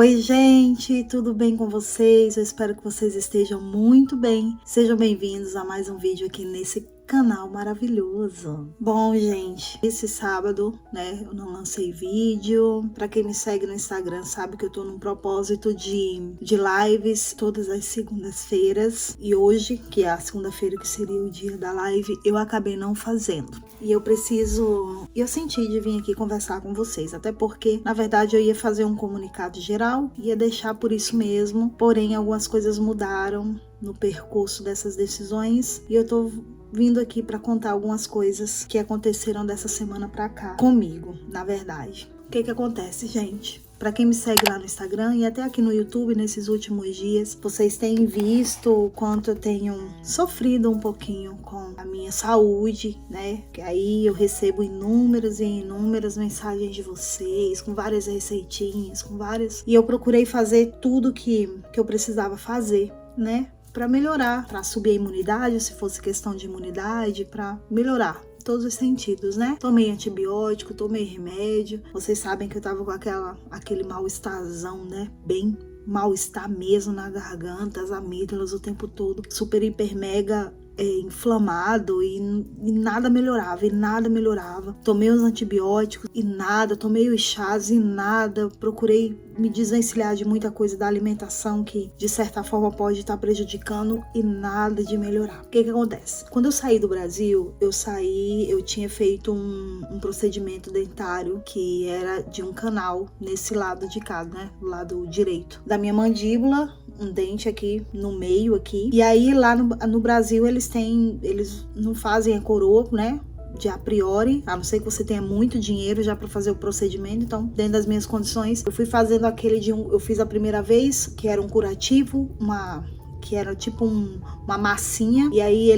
Oi, gente, tudo bem com vocês? Eu espero que vocês estejam muito bem. Sejam bem-vindos a mais um vídeo aqui nesse canal maravilhoso. Bom, gente, esse sábado, eu não lancei vídeo. Pra quem me segue no Instagram sabe que eu tô num propósito de lives todas as segundas-feiras. E hoje, que é a segunda-feira, que seria o dia da live, eu acabei não fazendo. E eu senti de vir aqui conversar com vocês, até porque, na verdade, eu ia fazer um comunicado geral, ia deixar por isso mesmo, porém, algumas coisas mudaram no percurso dessas decisões e eu tô vindo aqui para contar algumas coisas que aconteceram dessa semana pra cá comigo, na verdade. O que acontece, gente? Pra quem me segue lá no Instagram e até aqui no YouTube nesses últimos dias, vocês têm visto o quanto eu tenho sofrido um pouquinho com a minha saúde, Que aí eu recebo inúmeras e inúmeras mensagens de vocês, com várias receitinhas, E eu procurei fazer tudo que eu precisava fazer, para melhorar, para subir a imunidade, se fosse questão de imunidade, para melhorar todos os sentidos, Tomei antibiótico, tomei remédio. Vocês sabem que eu tava com aquele mal-estarzão, Bem mal-estar mesmo na garganta, as amígdalas o tempo todo, super, hiper, mega inflamado e nada melhorava, Tomei os antibióticos e nada, tomei os chás e nada, procurei me desvencilhar de muita coisa da alimentação que de certa forma pode estar prejudicando e nada de melhorar. O que acontece? Quando eu saí do Brasil, eu tinha feito um procedimento dentário que era de um canal nesse lado de cá, do lado direito da minha mandíbula, um dente aqui no meio aqui. E aí lá no Brasil eles não fazem a coroa, de a priori, a não ser que você tenha muito dinheiro já para fazer o procedimento. Então, dentro das minhas condições, eu fui fazendo eu fiz a primeira vez, que era um curativo, que era tipo uma massinha, e aí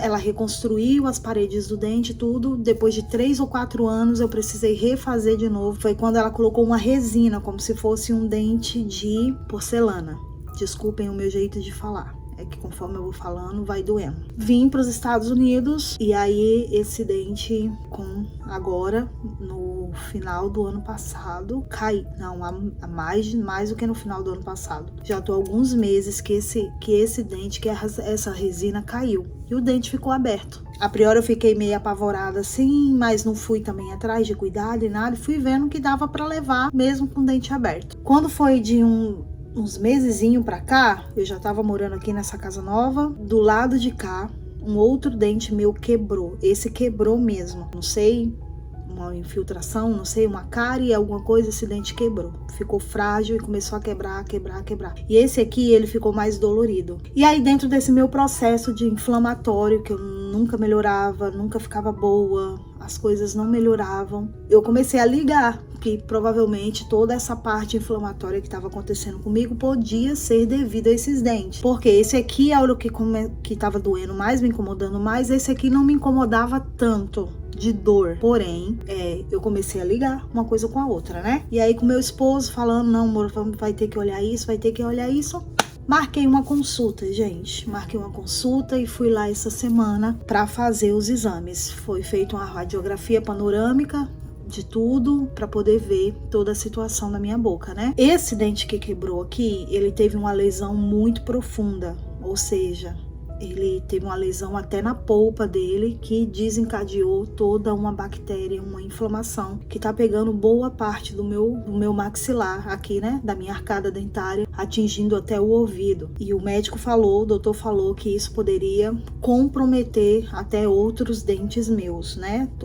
ela reconstruiu as paredes do dente e tudo. Depois de 3 ou 4 anos eu precisei refazer de novo. Foi quando ela colocou uma resina, como se fosse um dente de porcelana. Desculpem o meu jeito de falar. É que conforme eu vou falando, vai doendo. Vim para os Estados Unidos e aí esse dente, agora, no final do ano passado, cai. Não, há mais do que no final do ano passado. Já tô há alguns meses que esse dente, que essa resina caiu. E o dente ficou aberto. A priori eu fiquei meio apavorada assim, mas não fui também atrás de cuidar e nada. Fui vendo que dava para levar mesmo com o dente aberto. Quando foi de uns mesezinho pra cá, eu já tava morando aqui nessa casa nova. Do lado de cá, um outro dente meu quebrou. Esse quebrou mesmo. Não sei, uma infiltração, não sei, uma cárie, alguma coisa, esse dente quebrou. Ficou frágil e começou a quebrar. E esse aqui, ele ficou mais dolorido. E aí, dentro desse meu processo de inflamatório, que eu nunca melhorava, nunca ficava boa, as coisas não melhoravam, eu comecei a ligar que provavelmente toda essa parte inflamatória que estava acontecendo comigo podia ser devido a esses dentes. Porque esse aqui é o que estava doendo mais, me incomodando mais. Esse aqui não me incomodava tanto de dor. Porém, eu comecei a ligar uma coisa com a outra, E aí com meu esposo falando, não, amor, vai ter que olhar isso. Marquei uma consulta, gente. Marquei uma consulta e fui lá essa semana para fazer os exames. Foi feita uma radiografia panorâmica de tudo para poder ver toda a situação da minha boca, Esse dente que quebrou aqui, ele teve uma lesão muito profunda, ou seja, ele teve uma lesão até na polpa dele que desencadeou toda uma bactéria, uma inflamação que tá pegando boa parte do meu maxilar aqui, da minha arcada dentária, atingindo até o ouvido. E o doutor falou que isso poderia comprometer até outros dentes meus,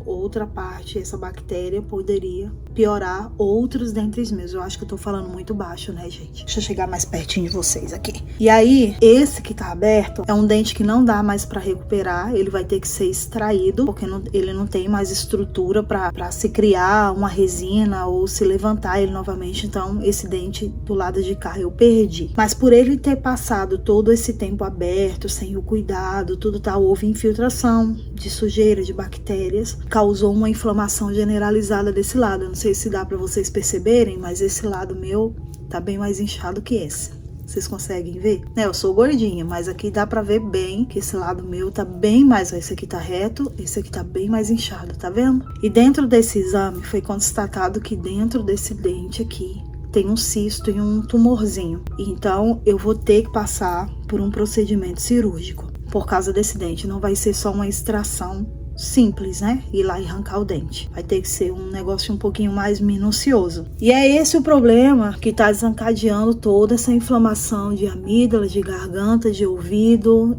Outra parte, essa bactéria poderia piorar outros dentes meus. Eu acho que eu tô falando muito baixo, gente? Deixa eu chegar mais pertinho de vocês aqui. E aí, esse que tá aberto é um dente que não dá mais para recuperar, ele vai ter que ser extraído, porque ele não tem mais estrutura para se criar uma resina ou se levantar ele novamente. Então esse dente do lado de cá eu perdi, mas por ele ter passado todo esse tempo aberto, sem o cuidado, tudo tal, houve infiltração de sujeira, de bactérias, causou uma inflamação generalizada desse lado. Eu não sei se dá para vocês perceberem, mas esse lado meu tá bem mais inchado que esse. Vocês conseguem ver? Eu sou gordinha, mas aqui dá pra ver bem que esse lado meu tá bem mais... Esse aqui tá reto, esse aqui tá bem mais inchado, tá vendo? E dentro desse exame foi constatado que dentro desse dente aqui tenho um cisto e um tumorzinho. Então eu vou ter que passar por um procedimento cirúrgico. Por causa desse dente, não vai ser só uma extração simples, né? Ir lá e arrancar o dente. Vai ter que ser um negócio um pouquinho mais minucioso. E é esse o problema que tá desencadeando toda essa inflamação de amígdala, de garganta, de ouvido,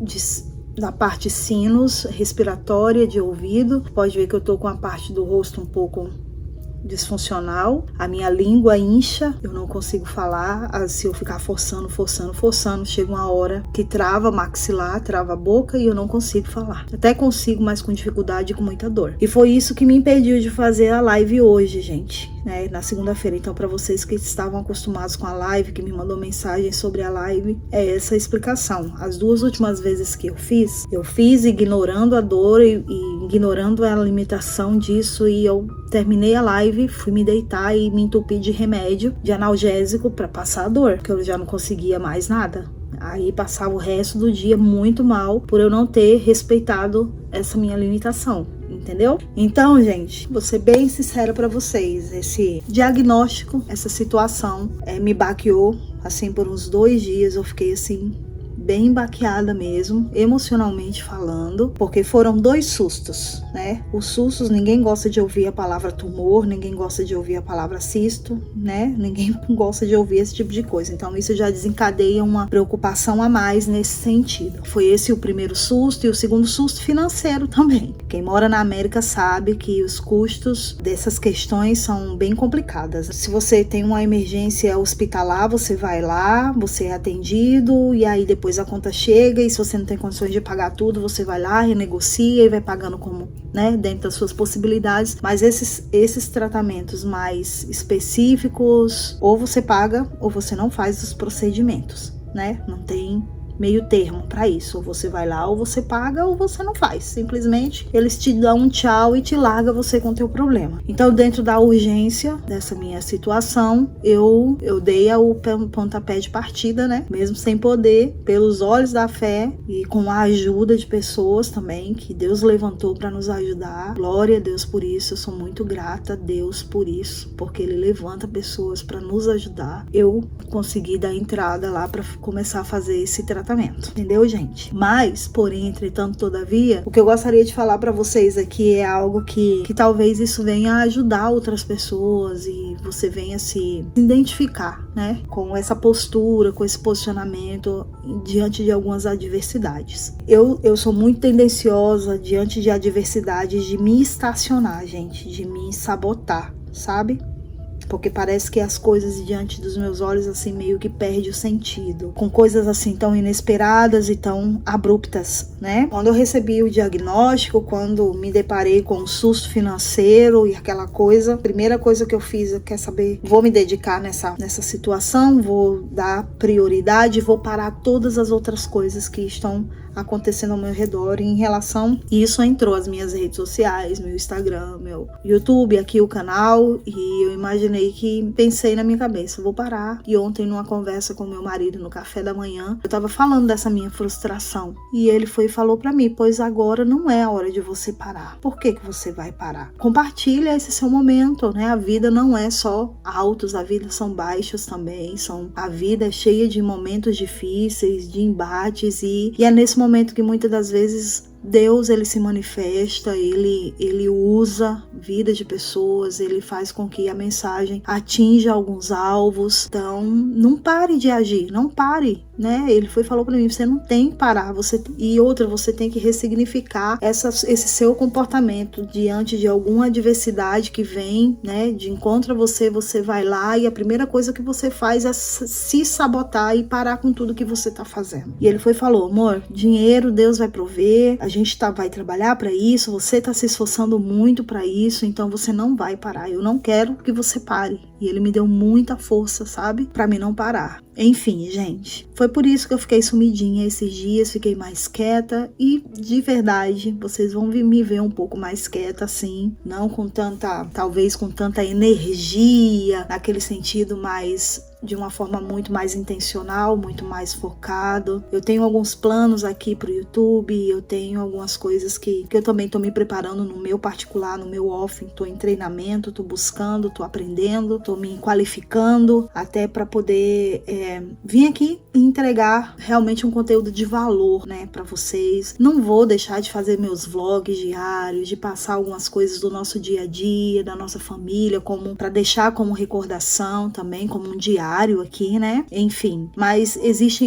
da parte sinus respiratória de ouvido. Pode ver que eu tô com a parte do rosto um pouco disfuncional, a minha língua incha, eu não consigo falar, se eu ficar forçando, chega uma hora que trava maxilar, trava a boca e eu não consigo falar. Até consigo, mas com dificuldade e com muita dor. E foi isso que me impediu de fazer a live hoje, gente, né, na segunda-feira. Então, para vocês que estavam acostumados com a live, que me mandou mensagem sobre a live, é essa a explicação. As 2 últimas vezes que eu fiz ignorando a dor e ignorando a limitação disso, e eu terminei a live, fui me deitar e me entupi de remédio, de analgésico para passar a dor, porque eu já não conseguia mais nada. Aí passava o resto do dia muito mal por eu não ter respeitado essa minha limitação, entendeu? Então, gente, vou ser bem sincera para vocês, esse diagnóstico, essa situação me baqueou, assim, por uns 2 dias, eu fiquei assim, bem baqueada mesmo, emocionalmente falando, porque foram 2 sustos, né? Os sustos, ninguém gosta de ouvir a palavra tumor, ninguém gosta de ouvir a palavra cisto, né? Ninguém gosta de ouvir esse tipo de coisa. Então isso já desencadeia uma preocupação a mais nesse sentido. Foi esse o primeiro susto, e o segundo susto financeiro também. Quem mora na América sabe que os custos dessas questões são bem complicadas. Se você tem uma emergência hospitalar, você vai lá, você é atendido, e aí depois a conta chega, e se você não tem condições de pagar tudo, você vai lá, renegocia e vai pagando como, né, dentro das suas possibilidades. Mas esses tratamentos mais específicos, ou você paga ou você não faz os procedimentos, né? Não tem meio termo para isso, ou você vai lá, ou você paga, ou você não faz, simplesmente eles te dão um tchau e te larga você com o teu problema. Então, dentro da urgência dessa minha situação, eu dei o pontapé de partida, né, mesmo sem poder, pelos olhos da fé e com a ajuda de pessoas também, que Deus levantou para nos ajudar. Glória a Deus por isso, eu sou muito grata a Deus por isso, porque Ele levanta pessoas para nos ajudar. Eu consegui dar entrada lá para começar a fazer esse tratamento. Entendeu, gente? Mas, porém, entretanto, todavia, o que eu gostaria de falar pra vocês aqui é algo que talvez isso venha a ajudar outras pessoas e você venha se identificar, né, com essa postura, com esse posicionamento diante de algumas adversidades. Eu sou muito tendenciosa diante de adversidades de me estacionar, gente, de me sabotar, sabe? Porque parece que as coisas diante dos meus olhos assim meio que perde o sentido, com coisas assim tão inesperadas e tão abruptas, né? Quando eu recebi o diagnóstico, quando me deparei com um susto financeiro e aquela coisa, a primeira coisa que eu fiz, eu quero saber, vou me dedicar nessa situação, vou dar prioridade, vou parar todas as outras coisas que estão acontecendo ao meu redor em relação. E isso entrou as minhas redes sociais, meu Instagram, meu YouTube, aqui o canal, e eu imaginei que pensei na minha cabeça, vou parar. E ontem, numa conversa com meu marido no café da manhã, eu tava falando dessa minha frustração, e ele foi e falou pra mim: pois agora não é a hora de você parar. Por que você vai parar? Compartilha esse seu momento, né? A vida não é só altos, a vida são baixos também, a vida é cheia de momentos difíceis, de embates, e é nesse momento que muitas das vezes Deus, ele se manifesta, ele usa vidas de pessoas, ele faz com que a mensagem atinja alguns alvos. Então, não pare de agir, não pare, né? Ele falou para mim, você não tem que parar, você tem que ressignificar esse seu comportamento diante de alguma adversidade que vem, né? De encontro a você vai lá e a primeira coisa que você faz é se sabotar e parar com tudo que você tá fazendo. E ele falou, amor, dinheiro Deus vai prover, a gente vai trabalhar para isso, você tá se esforçando muito para isso, então você não vai parar, eu não quero que você pare. E ele me deu muita força, sabe? Pra mim não parar. Enfim, gente, foi por isso que eu fiquei sumidinha esses dias, fiquei mais quieta e, de verdade, vocês vão me ver um pouco mais quieta, assim, não com tanta, talvez com tanta energia, naquele sentido mais de uma forma muito mais intencional, muito mais focado. Eu tenho alguns planos aqui pro YouTube, eu tenho algumas coisas que eu também tô me preparando no meu particular, no meu off, tô em treinamento, tô buscando, tô aprendendo, tô me qualificando até para poder vir aqui e entregar realmente um conteúdo de valor, né, para vocês. Não vou deixar de fazer meus vlogs diários, de passar algumas coisas do nosso dia a dia, da nossa família, como para deixar como recordação também, como um diário aqui, né? Enfim, mas existe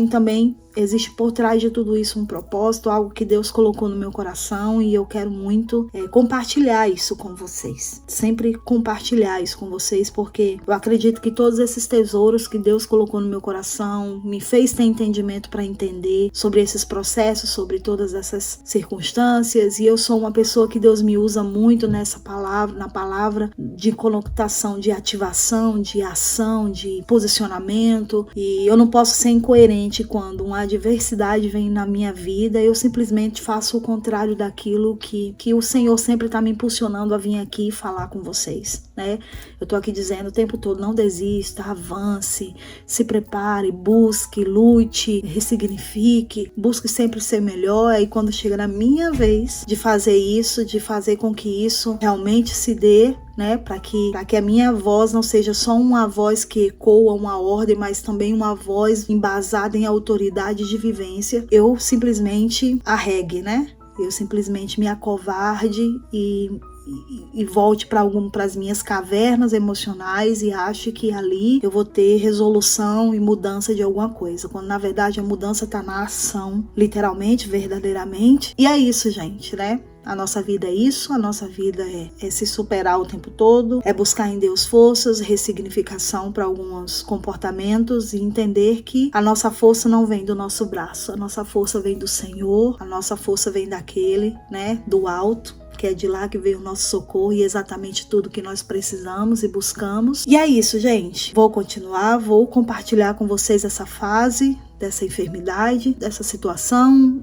por trás de tudo isso um propósito, algo que Deus colocou no meu coração e eu quero muito compartilhar isso com vocês. Sempre compartilhar isso com vocês, porque eu acredito que todos esses tesouros que Deus colocou no meu coração me fez ter entendimento para entender sobre esses processos, sobre todas essas circunstâncias, e eu sou uma pessoa que Deus me usa muito nessa palavra, na palavra de conotação, de ativação, de ação, de posicionamento, e eu não posso ser incoerente quando uma adversidade vem na minha vida, eu simplesmente faço o contrário daquilo que o Senhor sempre está me impulsionando a vir aqui falar com vocês, né? Eu tô aqui dizendo o tempo todo, não desista, avance, se prepare, busque, lute, ressignifique, busque sempre ser melhor, e quando chega na minha vez de fazer isso, de fazer com que isso realmente se dê, né, para que a minha voz não seja só uma voz que ecoa uma ordem, mas também uma voz embasada em autoridade de vivência, eu simplesmente arregue, né? Eu simplesmente me acovarde e volte para as minhas cavernas emocionais e ache que ali eu vou ter resolução e mudança de alguma coisa, quando na verdade a mudança está na ação, literalmente, verdadeiramente. E é isso, gente, né? A nossa vida é isso, a nossa vida é se superar o tempo todo, é buscar em Deus forças, ressignificação para alguns comportamentos e entender que a nossa força não vem do nosso braço, a nossa força vem do Senhor, a nossa força vem daquele, né, do alto, que é de lá que veio o nosso socorro e exatamente tudo que nós precisamos e buscamos. E é isso, gente. Vou continuar, vou compartilhar com vocês essa fase dessa enfermidade, dessa situação,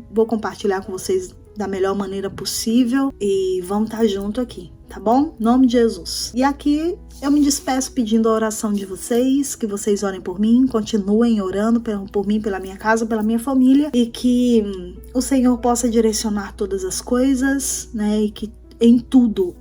vou compartilhar com vocês da melhor maneira possível e vamos estar junto aqui, tá bom? Em nome de Jesus. E aqui eu me despeço pedindo a oração de vocês, que vocês orem por mim, continuem orando por mim, pela minha casa, pela minha família, e que o Senhor possa direcionar todas as coisas, né? E que em tudo,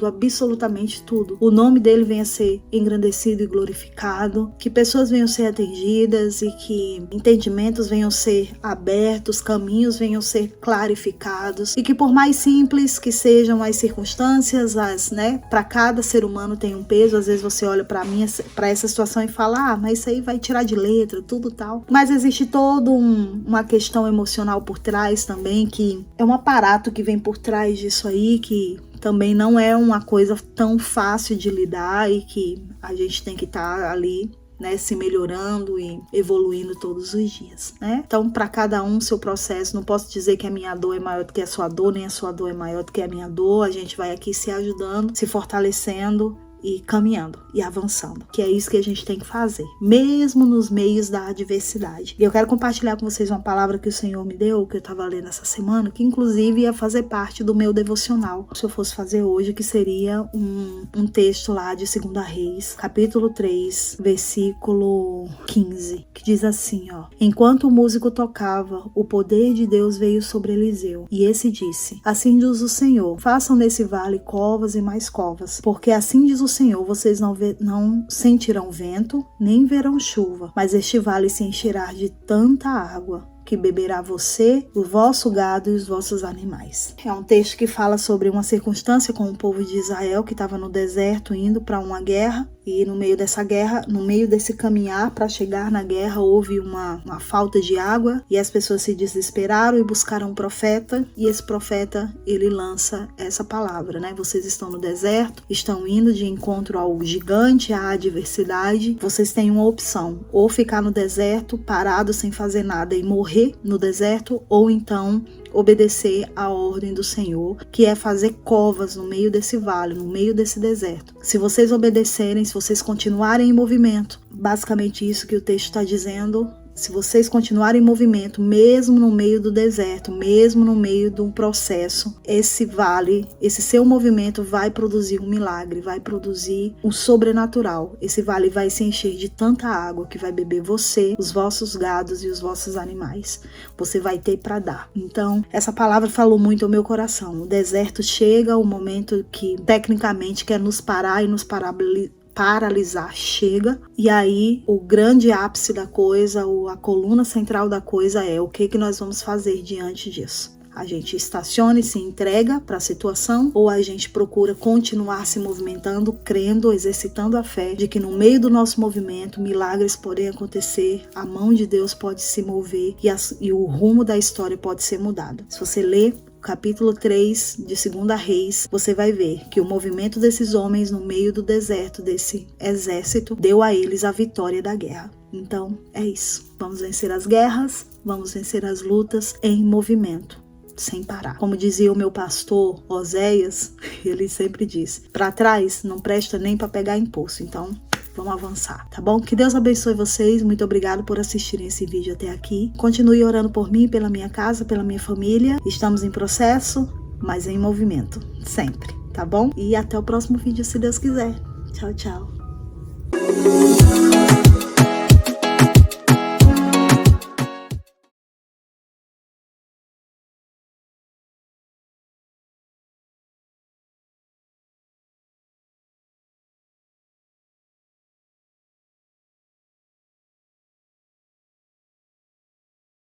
absolutamente tudo, o nome dele venha a ser engrandecido e glorificado, que pessoas venham a ser atendidas e que entendimentos venham a ser abertos, caminhos venham a ser clarificados, e que por mais simples que sejam as circunstâncias, né, para cada ser humano tem um peso. Às vezes você olha para essa situação e fala, mas isso aí vai tirar de letra, tudo tal, mas existe toda uma questão emocional por trás também, que é um aparato que vem por trás disso aí, que também não é uma coisa tão fácil de lidar e que a gente tem que estar ali, né, se melhorando e evoluindo todos os dias, né? Então, para cada um, seu processo. Não posso dizer que a minha dor é maior do que a sua dor, nem a sua dor é maior do que a minha dor. A gente vai aqui se ajudando, se fortalecendo e caminhando e avançando, que é isso que a gente tem que fazer, mesmo nos meios da adversidade. E eu quero compartilhar com vocês uma palavra que o Senhor me deu, que eu estava lendo essa semana, que inclusive ia fazer parte do meu devocional, se eu fosse fazer hoje, que seria um texto lá de 2 Reis, capítulo 3, versículo 15, que diz assim, enquanto o músico tocava, o poder de Deus veio sobre Eliseu, e esse disse, assim diz o Senhor, façam nesse vale covas e mais covas, porque assim diz o Senhor, vocês não sentirão vento, nem verão chuva, mas este vale se encherá de tanta água que beberá você, o vosso gado e os vossos animais. É um texto que fala sobre uma circunstância com o povo de Israel que estava no deserto indo para uma guerra, e no meio dessa guerra, no meio desse caminhar para chegar na guerra, houve uma falta de água e as pessoas se desesperaram e buscaram um profeta, e esse profeta, ele lança essa palavra, né? Vocês estão no deserto, estão indo de encontro ao gigante, à adversidade, vocês têm uma opção, ou ficar no deserto parado sem fazer nada e morrer no deserto, ou então obedecer a ordem do Senhor, que é fazer covas no meio desse vale, no meio desse deserto. Se vocês obedecerem, se vocês continuarem em movimento, basicamente isso que o texto está dizendo, Se vocês continuarem em movimento, mesmo no meio do deserto, mesmo no meio do processo, esse vale, esse seu movimento vai produzir um milagre, vai produzir um sobrenatural. Esse vale vai se encher de tanta água que vai beber você, os vossos gados e os vossos animais. Você vai ter para dar. Então, essa palavra falou muito ao meu coração. O deserto chega, o momento que tecnicamente quer nos parar e nos paralisar chega, e aí o grande ápice da coisa, a coluna central da coisa é o que nós vamos fazer diante disso. A gente estaciona e se entrega para a situação, ou a gente procura continuar se movimentando, crendo, exercitando a fé de que no meio do nosso movimento milagres podem acontecer, a mão de Deus pode se mover e o rumo da história pode ser mudado. Se você ler capítulo 3 de 2 Reis, você vai ver que o movimento desses homens no meio do deserto, desse exército, deu a eles a vitória da guerra. Então, é isso. Vamos vencer as guerras, vamos vencer as lutas em movimento, sem parar. Como dizia o meu pastor Oséias, ele sempre diz, para trás não presta nem para pegar impulso. Então, vamos avançar, tá bom? Que Deus abençoe vocês. Muito obrigado por assistirem esse vídeo até aqui. Continue orando por mim, pela minha casa, pela minha família. Estamos em processo, mas em movimento, sempre, tá bom? E até o próximo vídeo, se Deus quiser. Tchau, tchau.